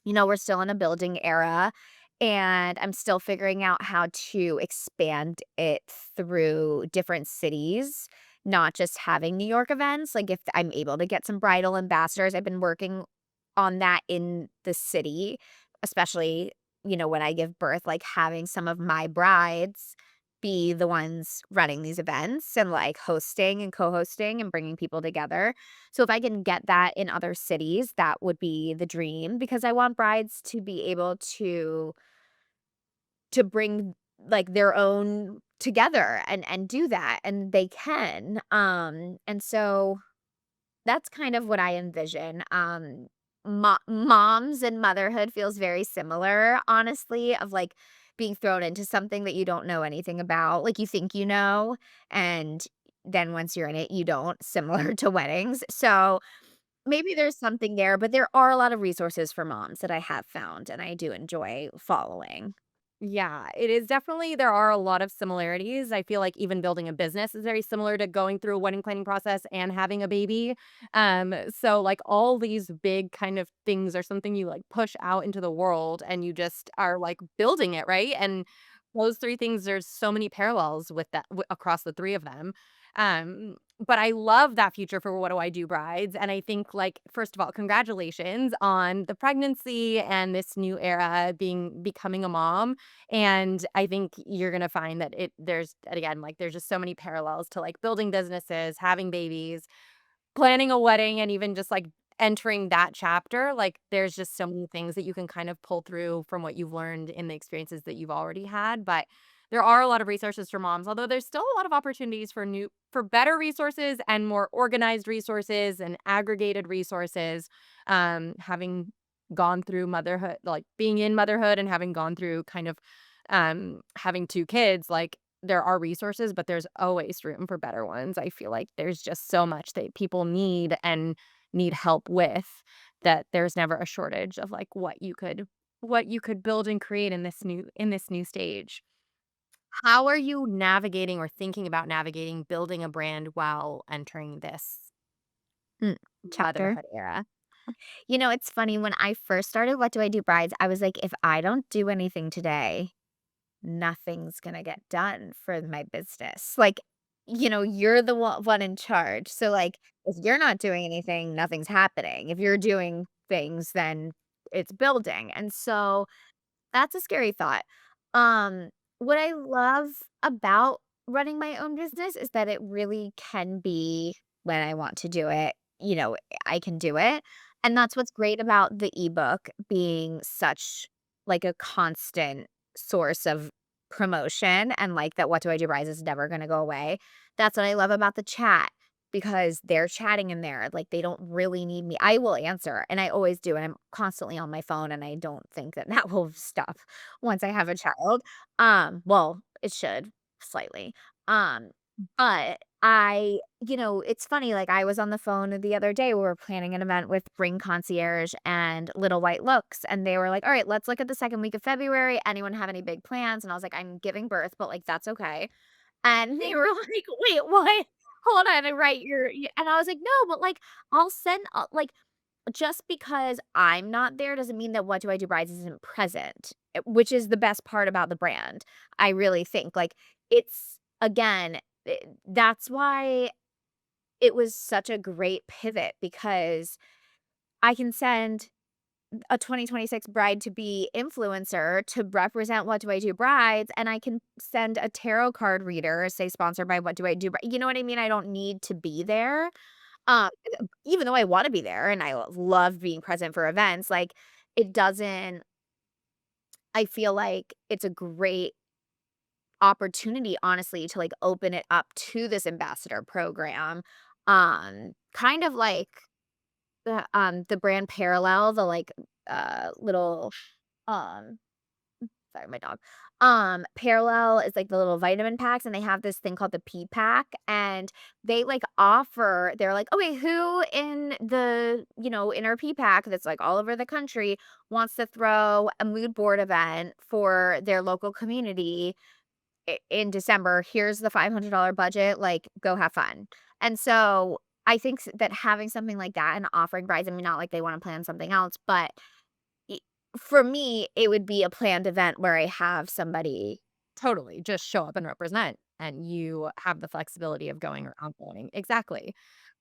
We're still in a building era, and I'm still figuring out how to expand it through different cities, not just having New York events. Like, if I'm able to get some bridal ambassadors, I've been working on that in the city, especially, when I give birth, like, having some of my brides be the ones running these events and, like, hosting and co-hosting and bringing people together. So if I can get that in other cities, that would be the dream because I want brides to be able to bring like their own together and do that, and they can. And so that's kind of what I envision. Moms and motherhood feels very similar, honestly, of like being thrown into something that you don't know anything about. Like you think you know, and then once you're in it, you don't, similar to weddings. So maybe there's something there, but there are a lot of resources for moms that I have found and I do enjoy following. Yeah, it is definitely there are a lot of similarities. I feel like even building a business is very similar to going through a wedding planning process and having a baby. So like all these big kind of things are something you like push out into the world and you just are like building it, right? And those three things, there's so many parallels with that across the three of them. But I love that future for What Do I Do Brides. And I think like, first of all, congratulations on the pregnancy and this new era becoming a mom. And I think you're gonna find that there's again, like there's just so many parallels to like building businesses, having babies, planning a wedding, and even just like entering that chapter. Like there's just so many things that you can kind of pull through from what you've learned in the experiences that you've already had. But there are a lot of resources for moms, although there's still a lot of opportunities for better resources and more organized resources and aggregated resources. Having gone through motherhood, like being in motherhood and having gone through kind of having two kids, like there are resources, but there's always room for better ones. I feel like there's just so much that people need and need help with that there's never a shortage of like what you could build and create in this new stage. How are you navigating or thinking about navigating building a brand while entering this Mm, chapter. motherhood era? It's funny when I first started What Do I Do Brides, I was like, if I don't do anything today, nothing's gonna get done for my business. Like, you're the one in charge. So, like, if you're not doing anything, nothing's happening. If you're doing things, then it's building. And so that's a scary thought. What I love about running my own business is that it really can be when I want to do it, I can do it. And that's what's great about the ebook being such like a constant source of promotion and like that What Do I Do Rise is never going to go away. That's what I love about the chat because they're chatting in there. Like they don't really need me. I will answer and I always do. And I'm constantly on my phone and I don't think that that will stop once I have a child. Well, it should slightly. Um, but it's funny, like I was on the phone the other day, we were planning an event with Bring Concierge and Little White Looks, and they were like, all right, let's look at the second week of February. Anyone have any big plans? And I was like, I'm giving birth, but like that's okay. And they were like, "Wait, what? Hold on, I write your" and I was like, "No, but, like, I'll send" like, just because I'm not there doesn't mean that What Do I Do Brides isn't present, which is the best part about the brand, I really think, like, it's again, that's why it was such a great pivot because I can send a 2026 bride to be influencer to represent What Do I Do Brides, and I can send a tarot card reader, say sponsored by What Do I Do you know what I mean? I don't need to be there. Um, even though I wanna be there and I love being present for events, like, it doesn't I feel like it's a great opportunity, honestly, to, like, open it up to this ambassador program, kind of like the brand Parallel, the, like, little, um sorry, my dog. Parallel is like the little vitamin packs, and they have this thing called the P pack, and they like offer. They're like, okay, who in the in our P pack that's like all over the country wants to throw a mood board event for their local community in December? Here's the $500 budget. Like, go have fun. And so I think that having something like that and offering brides, I mean, not like they want to plan something else, but E for me, it would be a planned event where I have somebody. Totally, just show up and represent, and you have the flexibility of going or not going. Exactly.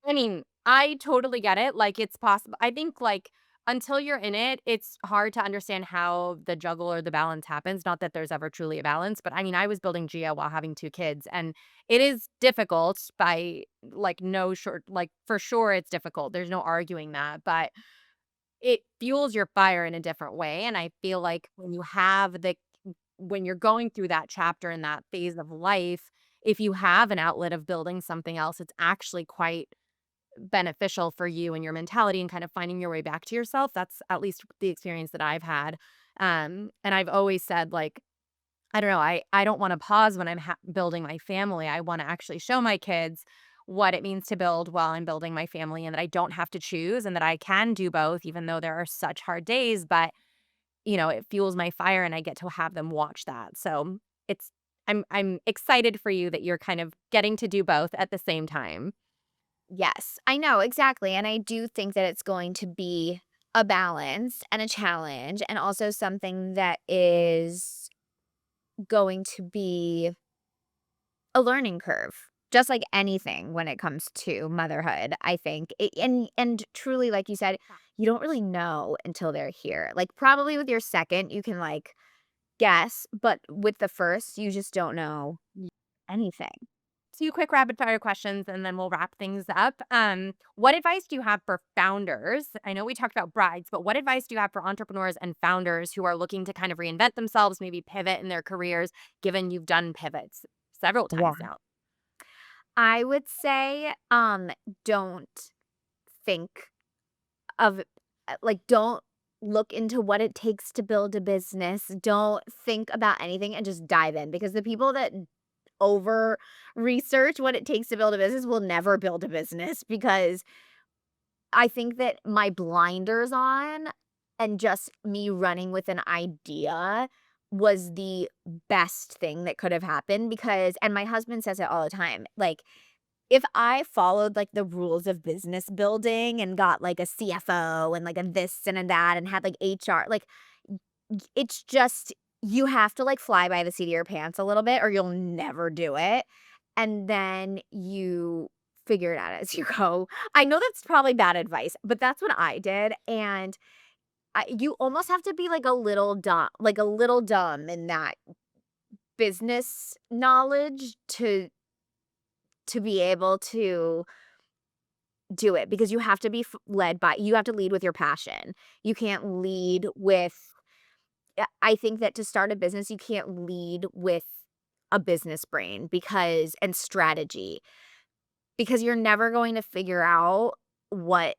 I mean, I totally get it, like, it's possible I think, like, until you're in it, it's hard to understand how the juggle or the balance happens, not that there's ever truly a balance, but, I mean, I was building Gia while having 2 kids, and it is difficult by, like, no short like, for sure it's difficult, there's no arguing that, but it fuels your fire in a different way, and I feel like when you have when you're going through that chapter and that phase of life, if you have an outlet of building something else, it's actually quite beneficial for you and your mentality and kind of finding your way back to yourself. That's at least the experience that I've had. And I've always said, like, I don't know, I don't want to pause when I'm building my family. I want to actually show my kids what it means to build while I'm building my family, and that I don't have to choose, and that I can do both, even though there are such hard days. But it fuels my fire, and I get to have them watch that. So it's I'm excited for you that you're kind of getting to do both at the same time. Yes, I know, exactly, and I do think that it's going to be a balance and a challenge and also something that is going to be a learning curve, just like anything when it comes to motherhood, I think. And truly, like you said, you don't really know until they're here. Like, probably with your second, you can, like, guess, but with the first, you just don't know anything. Two quick rapid fire questions and then we'll wrap things up. What advice do you have for founders? I know we talked about brides, but what advice do you have for entrepreneurs and founders who are looking to kind of reinvent themselves, maybe pivot in their careers, given you've done pivots several Yeah. times now? I would say, don't think of like, don't look into what it takes to build a business. Don't think about anything and just dive in, because the people that over research what it takes to build a business will never build a business, because I think that my blinders on and just me running with an idea was the best thing that could have happened, because and my husband says it all the time, like, if I followed, like, the rules of business building and got, like, a CFO and, like, a this and a that and had, like, HR, like, it's just you have to, like, fly by the seat of your pants a little bit or you'll never do it, and then you figure it out as you go. I know that's probably bad advice, but that's what I did, and you almost have to be, like, a little dumb in that business knowledge to be able to do it, because you have to be you have to lead with your passion. You can't lead with I think that to start a business, you can't lead with a business brain, because and strategy, because you're never going to figure out what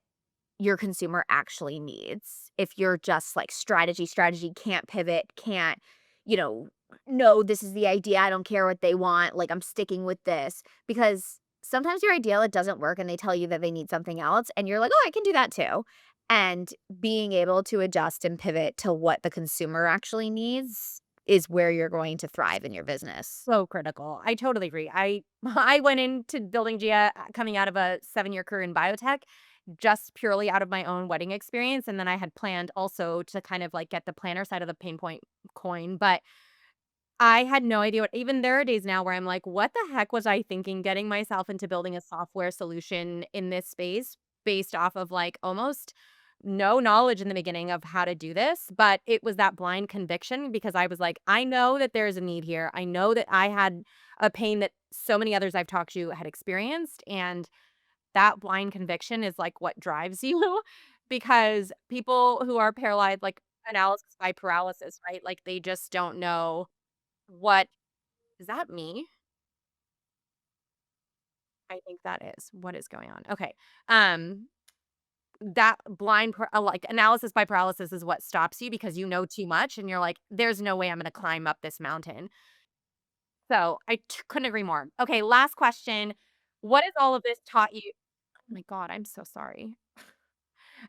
your consumer actually needs if you're just like strategy, can't pivot, can't, you know, no, this is the idea. I don't care what they want. Like, I'm sticking with this, because sometimes your ideal, it doesn't work and they tell you that they need something else. And you're like, oh, I can do that too. And being able to adjust and pivot to what the consumer actually needs is where you're going to thrive in your business. So critical. I totally agree. I went into building Gia coming out of a 7-year career in biotech, just purely out of my own wedding experience, and then I had planned also to kind of like get the planner side of the pain point coin, but I had no idea what even there are days now where I'm like, "What the heck was I thinking getting myself into building a software solution in this space based off of, like, almost no knowledge in the beginning of how to do this?" But it was that blind conviction because I was like, "I know that there's a need here. I know that I had a pain that so many others I've talked to had experienced," and that blind conviction is, like, what drives you because people who are paralyzed, like, analysis by paralysis, right? Like, they just don't know what is that me? I think that is. What is going on? Okay. Um, that like analysis by paralysis is what stops you because you know too much and you're like, there's no way I'm going to climb up this mountain. So couldn't agree more. Okay. Last question. What has all of this taught you? Oh my God. I'm so sorry.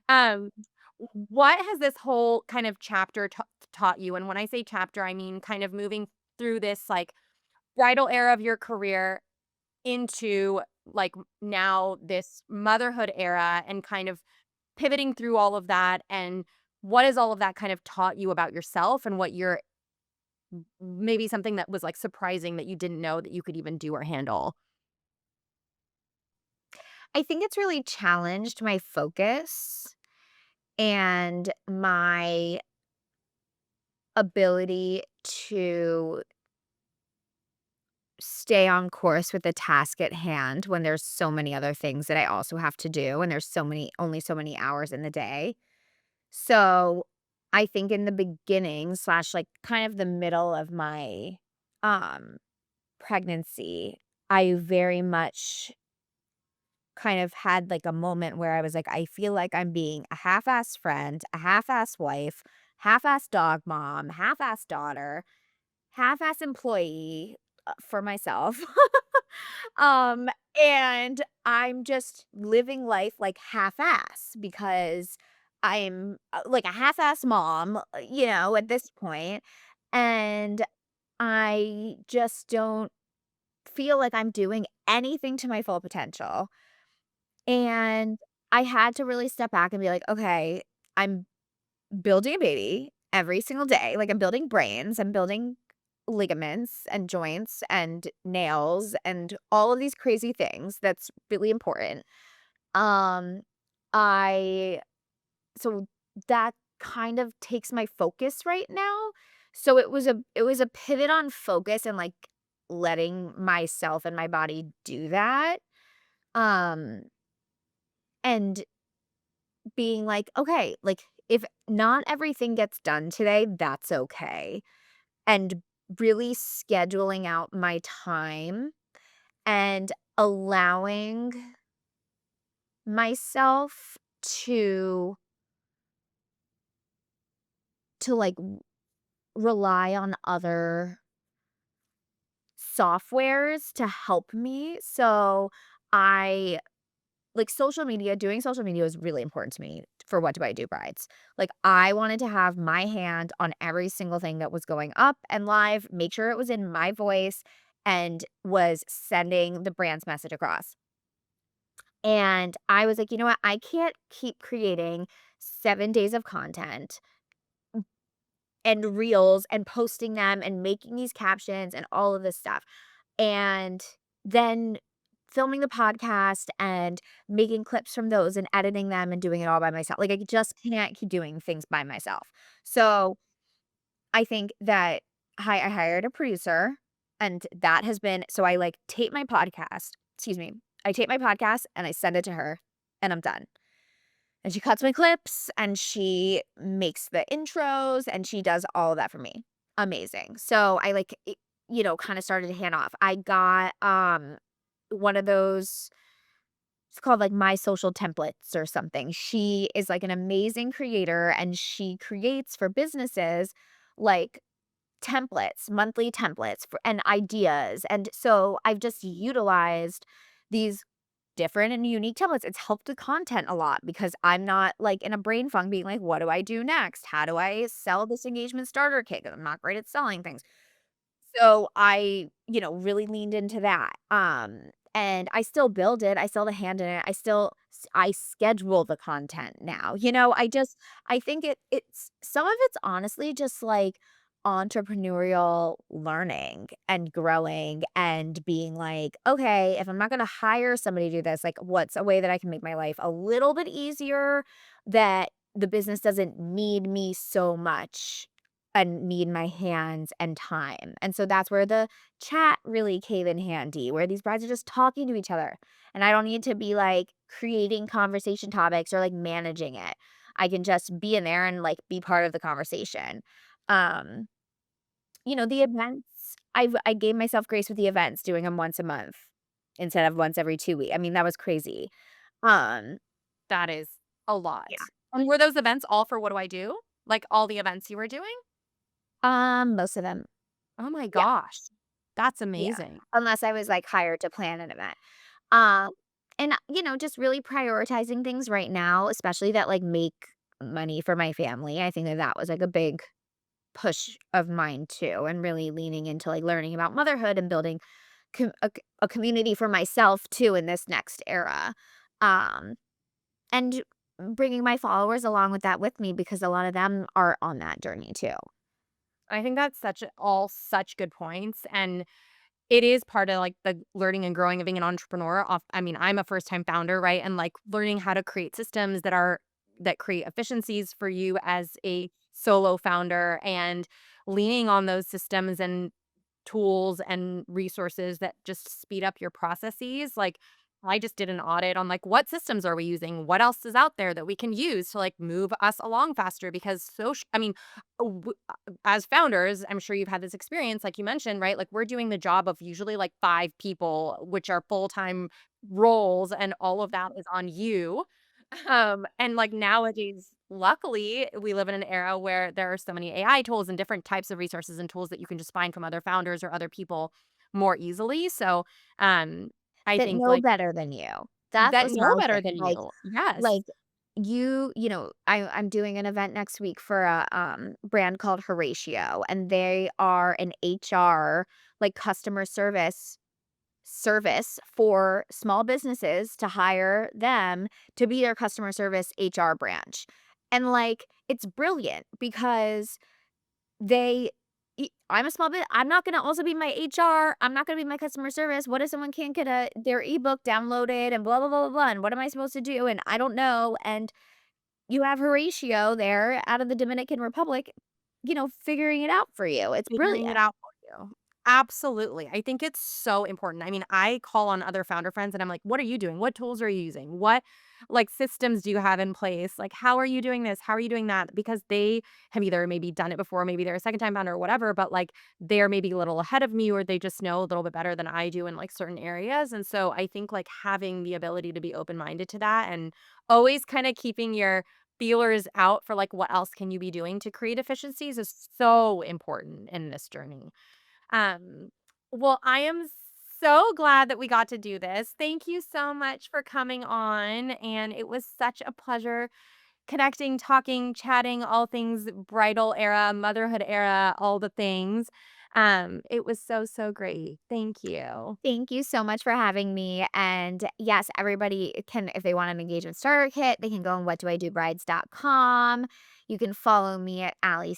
Um, what has this whole kind of chapter taught you? And when I say chapter, I mean kind of moving through this like bridal era of your career into like now this motherhood era and kind of pivoting through all of that and what has all of that kind of taught you about yourself and what you're maybe something that was like surprising that you didn't know that you could even do or handle. I think it's really challenged my focus and my ability to stay on course with the task at hand when there's so many other things that I also have to do and there's only so many hours in the day. So, I think in the beginning slash like kind of the middle of my um pregnancy, I very much kind of had like a moment where I was like, I feel like I'm being a half-ass friend, a half-ass wife, half-ass dog mom, half-ass daughter, half-ass employee for myself. um, and I'm just living life like half-ass because I'm like a half-ass mom, at this point, and I just don't feel like I'm doing anything to my full potential. And I had to really step back and be like, okay, I'm building a baby every single day. Like I'm building brains, I'm building ligaments and joints and nails and all of these crazy things. That's really important. Um I so that kind of takes my focus right now. So it was a pivot on focus and like letting myself and my body do that. Um and being like, "Okay, like, if not everything gets done today, that's okay." And really scheduling out my time and allowing myself to, like, rely on other softwares to help me. So, I like, doing social media was really important to me for What Do I Do Brides. Like, I wanted to have my hand on every single thing that was going up and live, make sure it was in my voice and was sending the brand's message across. And I was like, "You know what? I can't keep creating 7 days of content and reels and posting them and making these captions and all of this stuff. And then filming the podcast and making clips from those and editing them and doing it all by myself. Like I just can't keep doing things by myself. So I think that I hired a producer and that has been so I like tape my podcast, excuse me. I tape my podcast and I send it to her and I'm done. And she cuts my clips and she makes the intros and she does all of that for me. Amazing. So I like, kind of started to hand off. I got one of those, it's called like My Social Templates or something. She is like an amazing creator and she creates for businesses like templates, monthly templates for and ideas. And so I've just utilized these different and unique templates. It's helped the content a lot because I'm not like in a brain funk being like, what do I do next? How do I sell this engagement starter kit? 'Cause I'm not great at selling things. So I, really leaned into that. And I still build it. I still have a hand in it. I schedule the content now. I think it's some of it's honestly just like entrepreneurial learning and growing and being like, okay, if I'm not going to hire somebody to do this, like what's a way that I can make my life a little bit easier that the business doesn't need me so much and need my hands and time. And so that's where the chat really came in handy, where these brides are just talking to each other. And I don't need to be like creating conversation topics or like managing it. I can just be in there and like be part of the conversation. Um, the events, I gave myself grace with the events, doing them once a month instead of once every 2 weeks. I mean, that was crazy. Um, That is a yeah. lot. And were those events all for What Do I Do? Like all the events you were doing? Most of them. Oh my Yeah. gosh. That's Yeah. amazing. Unless I was like hired to plan an event. Um, and just really prioritizing things right now, especially that like make money for my family. I think that that was like a big push of mine too, and really leaning into like learning about motherhood and building a community for myself too in this next era. Um, and bringing my followers along with that with me because a lot of them are on that journey too. I think that's such good points. And it is part of like the learning and growing of being an entrepreneur. I mean, I'm a first time founder, right? And like learning how to create systems that create efficiencies for you as a solo founder and leaning on those systems and tools and resources that just speed up your processes. Like I just did an audit on like what systems are we using? What else is out there that we can use to like move us along faster? Because I mean, as founders, I'm sure you've had this experience, like you mentioned, right? Like we're doing the job of usually like 5 people, which are full time roles, and all of that is on you. And like nowadays, luckily, we live in an era where there are so many AI tools and different types of resources and tools that you can just find from other founders or other people more easily. So, um, I That think know like better than you. That that was know my better thing, than you. Yes. like, I'm doing an event next week for a, brand called Horatio, and they are an HR, like, customer service for small businesses to hire them to be their customer service HR branch. And, like, it's brilliant because they I'm a small bit I'm not gonna also be my HR, I'm not gonna be my customer service. What if someone can't get their ebook downloaded and blah, blah, blah, blah, blah, and what am I supposed to do? And I don't know, and you have Horatio there out of the Dominican Republic, figuring it out for you. It's Figuring it brilliant. out for you. Absolutely. I think it's so important. I mean, I call on other founder friends and I'm like, "What are you doing? What tools are you using? What, like, systems do you have in place? Like, how are you doing this? How are you doing that?" Because they have either maybe done it before, maybe they're a second time founder or whatever, but, like, they're maybe a little ahead of me or they just know a little bit better than I do in, like, certain areas, and so I think, like, having the ability to be open-minded to that and always kinda keeping your feelers out for, like, what else can you be doing to create efficiencies is so important in this journey. Um, well, I am so glad that we got to do this. Thank you so much for coming on, and it was such a pleasure connecting, talking, chatting, all things bridal era, motherhood era, all the things. It was so, so great. Thank you. Thank you so much for having me. And yes, everybody can, if they want an engagement starter kit, they can go on whatdoidobrides.com. You can follow me at Allie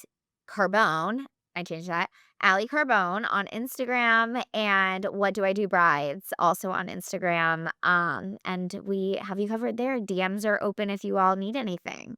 Carbone. I changed that. Allie Carbone on Instagram and What Do I Do Brides also on Instagram. And we have you covered there. DMs are open if you all need anything.